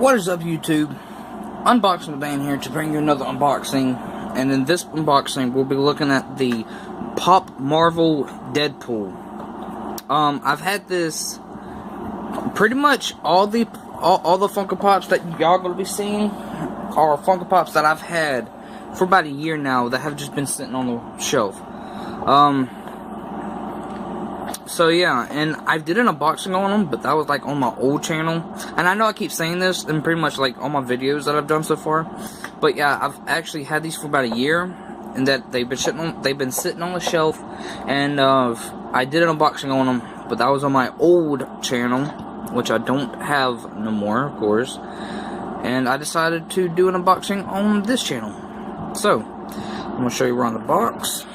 What is up, YouTube? Unboxing the Dan here to bring you another unboxing. And in this unboxing, we'll be looking at the Pop Marvel Deadpool. I've had this pretty much all the Funko Pops that y'all gonna be seeing are Funko Pops that I've had for about a year now that have just been sitting on the shelf. So yeah, and I did an unboxing on them, but that was like on my old channel. And I know I keep saying this in pretty much like all my videos that I've done so far, but yeah, I've actually had these for about a year, and that they've been sitting on the shelf. And I did an unboxing on them, but that was on my old channel, which I don't have no more, of course. And I decided to do an unboxing on this channel. So I'm gonna show you around the box.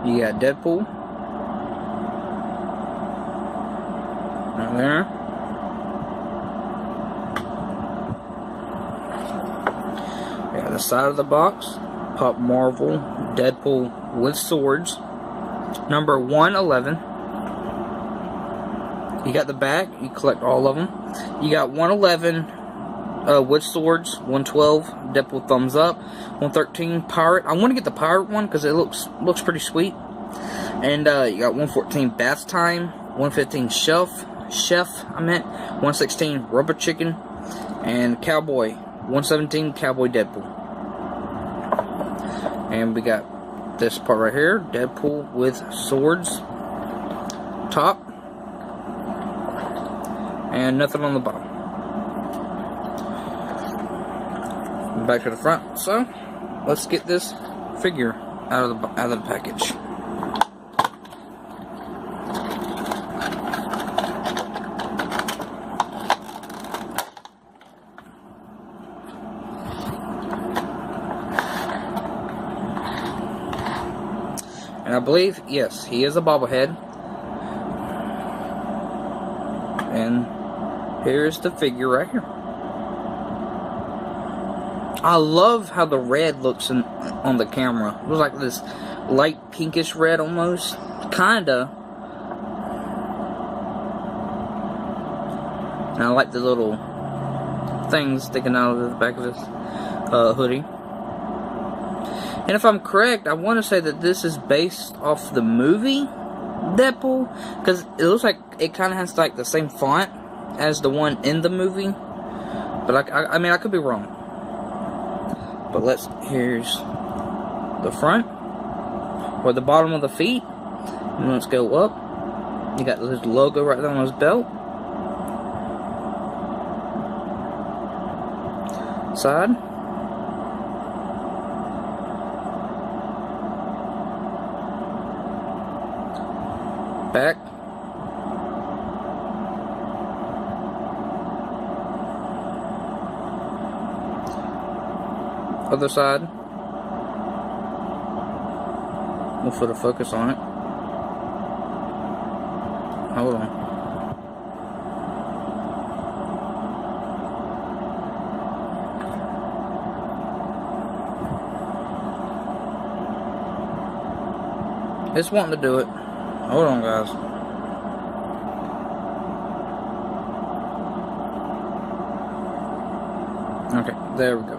You got Deadpool. Right there. Yeah, the side of the box, Pop Marvel Deadpool with swords, number 111. You got the back, you collect all of them. You got 111 with swords, 112 Deadpool thumbs up, 113 pirate. I want to get the pirate one because it looks pretty sweet. And you got 114 bath time, 115 chef, 116 rubber chicken, and cowboy, 117 cowboy Deadpool. And we got this part right here, Deadpool with swords, top, and nothing on the bottom. Back to the front. So let's get this figure out of the package. And I believe, yes, he is a bobblehead. And here's the figure right here. I love how the red looks on the camera. It was like this light pinkish red almost. Kinda. And I like the little things sticking out of the back of his hoodie. And if I'm correct, I want to say that this is based off the movie Deadpool, because it looks like it kind of has like the same font as the one in the movie. But I mean, I could be wrong. But here's the front, or the bottom of the feet. And let's go up. You got his logo right there on his belt. Side. Back. Other side. We'll put a focus on it. Hold on. It's wanting to do it. Hold on, guys. Okay, there we go.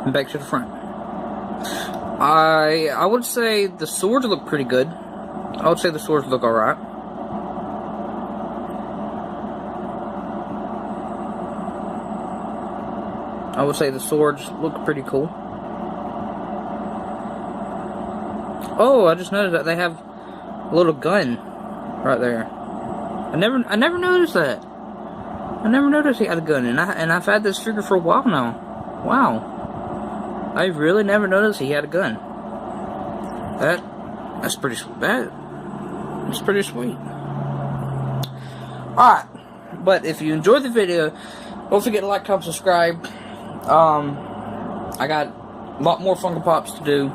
And back to the front. I would say the swords look pretty good. I would say the swords look alright. I would say the swords look pretty cool. Oh, I just noticed that they have a little gun right there. I never noticed that. I never noticed he had a gun, and I've had this figure for a while now. Wow. I really never noticed he had a gun. That's pretty sweet. That's pretty sweet. Alright. But if you enjoyed the video, don't forget to like, comment, subscribe. I got a lot more Funko Pops to do.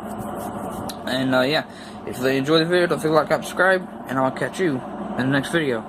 And yeah, if they enjoy the video, don't forget to like, comment, subscribe, and I'll catch you in the next video.